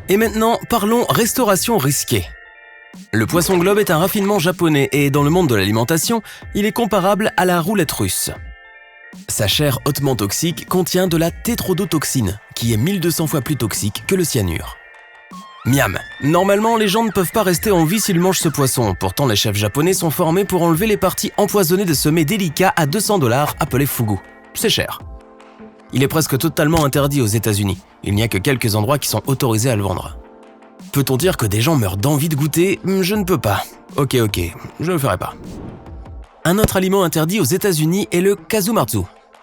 Et maintenant, parlons restauration risquée. Le poisson globe est un raffinement japonais et dans le monde de l'alimentation, il est comparable à la roulette russe. Sa chair hautement toxique contient de la tétrodotoxine, qui est 1200 fois plus toxique que le cyanure. Miam. Normalement, les gens ne peuvent pas rester en vie s'ils mangent ce poisson. Pourtant, les chefs japonais sont formés pour enlever les parties empoisonnées de ce mets délicat à $200 appelé fugu. C'est cher. Il est presque totalement interdit aux États-Unis. Il n'y a que quelques endroits qui sont autorisés à le vendre. Peut-on dire que des gens meurent d'envie de goûter ? Je ne peux pas. Ok, je ne le ferai pas. Un autre aliment interdit aux États-Unis est le kasumarzu,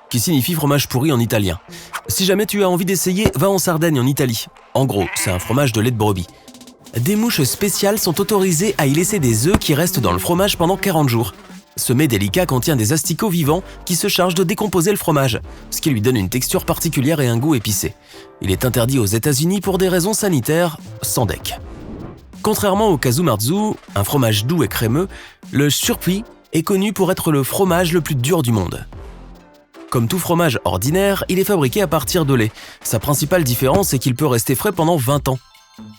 qui signifie fromage pourri en italien. Si jamais tu as envie d'essayer, va en Sardaigne en Italie. En gros, c'est un fromage de lait de brebis. Des mouches spéciales sont autorisées à y laisser des œufs qui restent dans le fromage pendant 40 jours. Ce mets délicat contient des asticots vivants qui se chargent de décomposer le fromage, ce qui lui donne une texture particulière et un goût épicé. Il est interdit aux États-Unis pour des raisons sanitaires, sans deck. Contrairement au kasumarzu, un fromage doux et crémeux, le surpi est connu pour être le fromage le plus dur du monde. Comme tout fromage ordinaire, il est fabriqué à partir de lait. Sa principale différence est qu'il peut rester frais pendant 20 ans.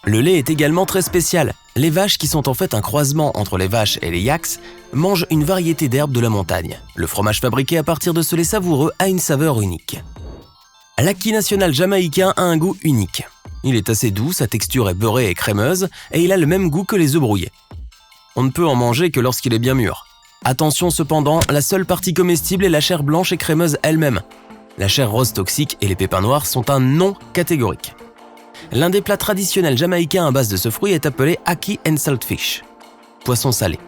Le lait est également très spécial. Les vaches, qui sont en fait un croisement entre les vaches et les yaks, mangent une variété d'herbes de la montagne. Le fromage fabriqué à partir de ce lait savoureux a une saveur unique. L'Ackee national jamaïcain a un goût unique. Il est assez doux, sa texture est beurrée et crémeuse, et il a le même goût que les œufs brouillés. On ne peut en manger que lorsqu'il est bien mûr. Attention cependant, la seule partie comestible est la chair blanche et crémeuse elle-même. La chair rose toxique et les pépins noirs sont un non catégorique. L'un des plats traditionnels jamaïcains à base de ce fruit est appelé ackee and saltfish, poisson salé.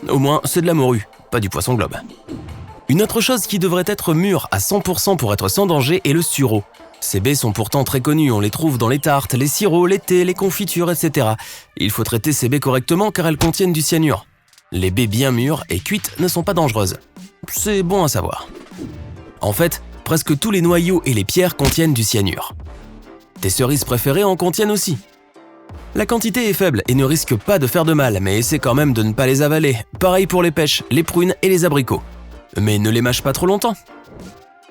Au moins, c'est de la morue, pas du poisson globe. Une autre chose qui devrait être mûre à 100% pour être sans danger est le sureau. Ces baies sont pourtant très connues, on les trouve dans les tartes, les sirops, les thés, les confitures, etc. Il faut traiter ces baies correctement car elles contiennent du cyanure. Les baies bien mûres et cuites ne sont pas dangereuses. C'est bon à savoir. En fait, presque tous les noyaux et les pierres contiennent du cyanure. Tes cerises préférées en contiennent aussi. La quantité est faible et ne risque pas de faire de mal, mais essaie quand même de ne pas les avaler. Pareil pour les pêches, les prunes et les abricots. Mais ne les mâche pas trop longtemps.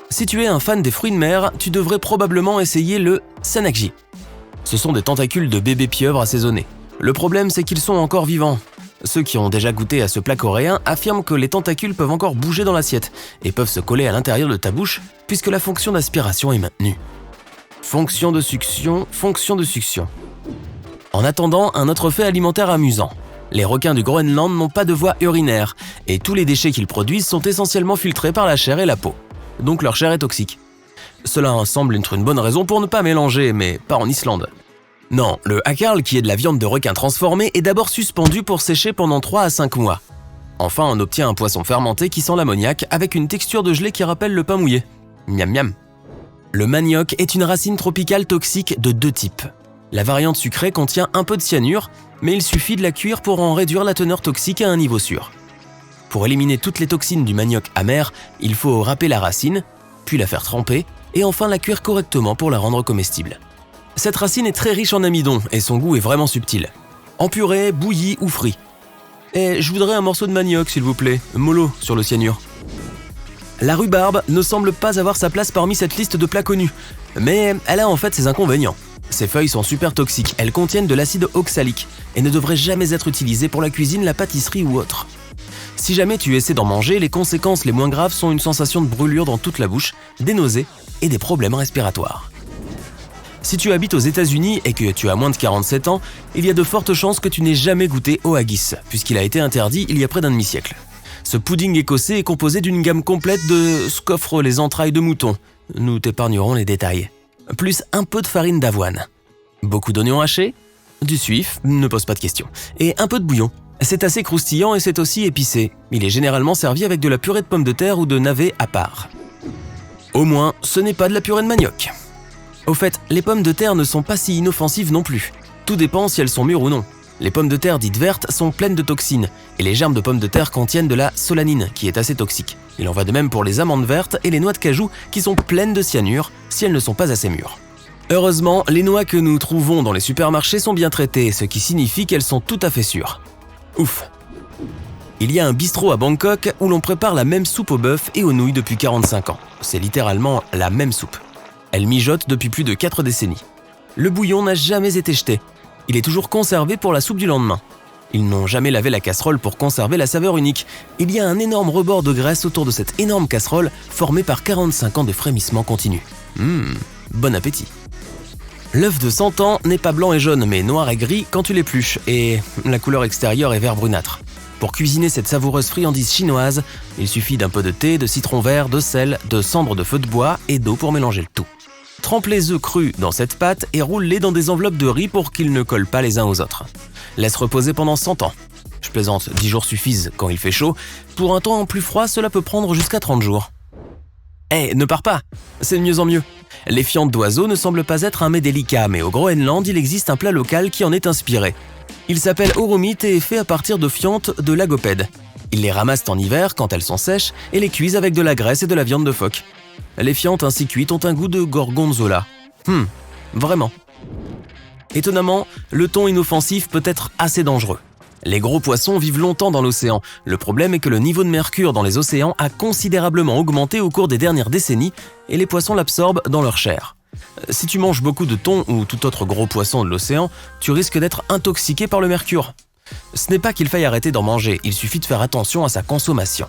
Si tu es un fan des fruits de mer, tu devrais probablement essayer le sanakji. Ce sont des tentacules de bébés pieuvres assaisonnés. Le problème, c'est qu'ils sont encore vivants. Ceux qui ont déjà goûté à ce plat coréen affirment que les tentacules peuvent encore bouger dans l'assiette et peuvent se coller à l'intérieur de ta bouche puisque la fonction d'aspiration est maintenue. Fonction de succion. En attendant, un autre fait alimentaire amusant. Les requins du Groenland n'ont pas de voie urinaire et tous les déchets qu'ils produisent sont essentiellement filtrés par la chair et la peau. Donc leur chair est toxique. Cela semble être une bonne raison pour ne pas mélanger, mais pas en Islande. Non, le hakarl, qui est de la viande de requin transformée, est d'abord suspendu pour sécher pendant 3 à 5 mois. Enfin, on obtient un poisson fermenté qui sent l'ammoniac avec une texture de gelée qui rappelle le pain mouillé. Miam miam. Le manioc est une racine tropicale toxique de 2 types. La variante sucrée contient un peu de cyanure, mais il suffit de la cuire pour en réduire la teneur toxique à un niveau sûr. Pour éliminer toutes les toxines du manioc amer, il faut râper la racine, puis la faire tremper, et enfin la cuire correctement pour la rendre comestible. Cette racine est très riche en amidon et son goût est vraiment subtil. En purée, bouilli ou frit. Et je voudrais un morceau de manioc s'il vous plaît, mollo sur le cyanure. La rhubarbe ne semble pas avoir sa place parmi cette liste de plats connus, mais elle a en fait ses inconvénients. Ses feuilles sont super toxiques, elles contiennent de l'acide oxalique et ne devraient jamais être utilisées pour la cuisine, la pâtisserie ou autre. Si jamais tu essaies d'en manger, les conséquences les moins graves sont une sensation de brûlure dans toute la bouche, des nausées et des problèmes respiratoires. Si tu habites aux États-Unis et que tu as moins de 47 ans, il y a de fortes chances que tu n'aies jamais goûté au haggis, puisqu'il a été interdit il y a près d'un demi-siècle. Ce pudding écossais est composé d'une gamme complète de ce qu'offrent les entrailles de mouton. Nous t'épargnerons les détails. Plus un peu de farine d'avoine. Beaucoup d'oignons hachés, du suif, ne pose pas de questions, et un peu de bouillon. C'est assez croustillant et c'est aussi épicé. Il est généralement servi avec de la purée de pommes de terre ou de navets à part. Au moins, ce n'est pas de la purée de manioc. Au fait, les pommes de terre ne sont pas si inoffensives non plus. Tout dépend si elles sont mûres ou non. Les pommes de terre dites vertes sont pleines de toxines, et les germes de pommes de terre contiennent de la solanine, qui est assez toxique. Il en va de même pour les amandes vertes et les noix de cajou, qui sont pleines de cyanure si elles ne sont pas assez mûres. Heureusement, les noix que nous trouvons dans les supermarchés sont bien traitées, ce qui signifie qu'elles sont tout à fait sûres. Ouf. Il y a un bistrot à Bangkok où l'on prépare la même soupe au bœuf et aux nouilles depuis 45 ans. C'est littéralement la même soupe. Elle mijote depuis plus de 4 décennies. Le bouillon n'a jamais été jeté. Il est toujours conservé pour la soupe du lendemain. Ils n'ont jamais lavé la casserole pour conserver la saveur unique. Il y a un énorme rebord de graisse autour de cette énorme casserole formée par 45 ans de frémissement continu. Bon appétit. L'œuf de 100 ans n'est pas blanc et jaune, mais noir et gris quand tu l'épluches, et la couleur extérieure est vert brunâtre. Pour cuisiner cette savoureuse friandise chinoise, il suffit d'un peu de thé, de citron vert, de sel, de cendres de feu de bois et d'eau pour mélanger le tout. Trempe les œufs crus dans cette pâte et roule-les dans des enveloppes de riz pour qu'ils ne collent pas les uns aux autres. Laisse reposer pendant 100 ans. Je plaisante, 10 jours suffisent quand il fait chaud. Pour un temps plus froid, cela peut prendre jusqu'à 30 jours. Ne pars pas, c'est de mieux en mieux. Les fientes d'oiseaux ne semblent pas être un mets délicat, mais au Groenland, il existe un plat local qui en est inspiré. Il s'appelle oromit et est fait à partir de fientes de lagopèdes. Ils les ramassent en hiver quand elles sont sèches et les cuisent avec de la graisse et de la viande de phoque. Les fientes ainsi cuites ont un goût de gorgonzola. Vraiment. Étonnamment, le thon inoffensif peut être assez dangereux. Les gros poissons vivent longtemps dans l'océan. Le problème est que le niveau de mercure dans les océans a considérablement augmenté au cours des dernières décennies et les poissons l'absorbent dans leur chair. Si tu manges beaucoup de thon ou tout autre gros poisson de l'océan, tu risques d'être intoxiqué par le mercure. Ce n'est pas qu'il faille arrêter d'en manger, il suffit de faire attention à sa consommation.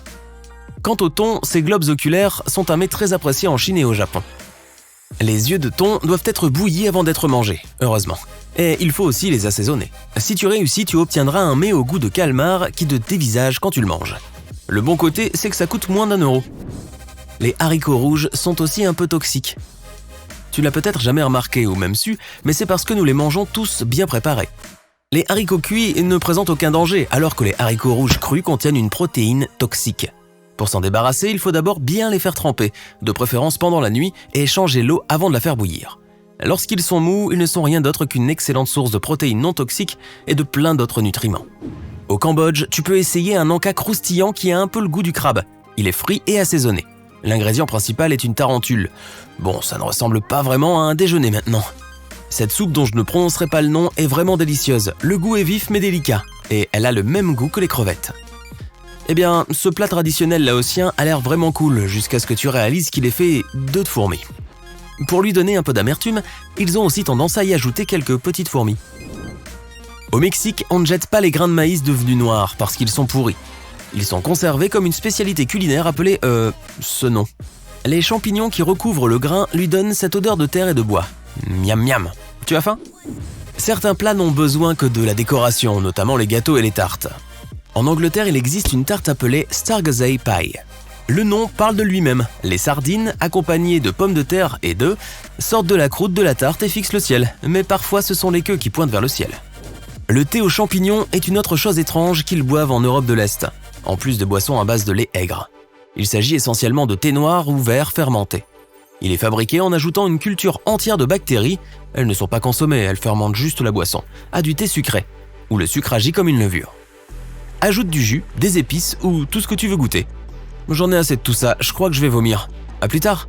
Quant au thon, ses globes oculaires sont un mets très apprécié en Chine et au Japon. Les yeux de thon doivent être bouillis avant d'être mangés, heureusement. Et il faut aussi les assaisonner. Si tu réussis, tu obtiendras un mets au goût de calmar qui te dévisage quand tu le manges. Le bon côté, c'est que ça coûte moins d'1 €. Les haricots rouges sont aussi un peu toxiques. Tu l'as peut-être jamais remarqué ou même su, mais c'est parce que nous les mangeons tous bien préparés. Les haricots cuits ne présentent aucun danger, alors que les haricots rouges crus contiennent une protéine toxique. Pour s'en débarrasser, il faut d'abord bien les faire tremper, de préférence pendant la nuit, et changer l'eau avant de la faire bouillir. Lorsqu'ils sont mous, ils ne sont rien d'autre qu'une excellente source de protéines non toxiques et de plein d'autres nutriments. Au Cambodge, tu peux essayer un anka croustillant qui a un peu le goût du crabe. Il est frit et assaisonné. L'ingrédient principal est une tarentule. Bon, ça ne ressemble pas vraiment à un déjeuner maintenant. Cette soupe dont je ne prononcerai pas le nom est vraiment délicieuse. Le goût est vif mais délicat, et elle a le même goût que les crevettes. Eh bien, ce plat traditionnel laotien a l'air vraiment cool jusqu'à ce que tu réalises qu'il est fait d'œufs de fourmis. Pour lui donner un peu d'amertume, ils ont aussi tendance à y ajouter quelques petites fourmis. Au Mexique, on ne jette pas les grains de maïs devenus noirs parce qu'ils sont pourris. Ils sont conservés comme une spécialité culinaire appelée, ce nom. Les champignons qui recouvrent le grain lui donnent cette odeur de terre et de bois. Miam miam. Tu as faim ? Certains plats n'ont besoin que de la décoration, notamment les gâteaux et les tartes. En Angleterre, il existe une tarte appelée Stargazy Pie. Le nom parle de lui-même. Les sardines, accompagnées de pommes de terre et d'œufs, sortent de la croûte de la tarte et fixent le ciel. Mais parfois, ce sont les queues qui pointent vers le ciel. Le thé aux champignons est une autre chose étrange qu'ils boivent en Europe de l'Est, en plus de boissons à base de lait aigre. Il s'agit essentiellement de thé noir ou vert fermenté. Il est fabriqué en ajoutant une culture entière de bactéries, elles ne sont pas consommées, elles fermentent juste la boisson, à du thé sucré, où le sucre agit comme une levure. Ajoute du jus, des épices ou tout ce que tu veux goûter. J'en ai assez de tout ça, je crois que je vais vomir. À plus tard.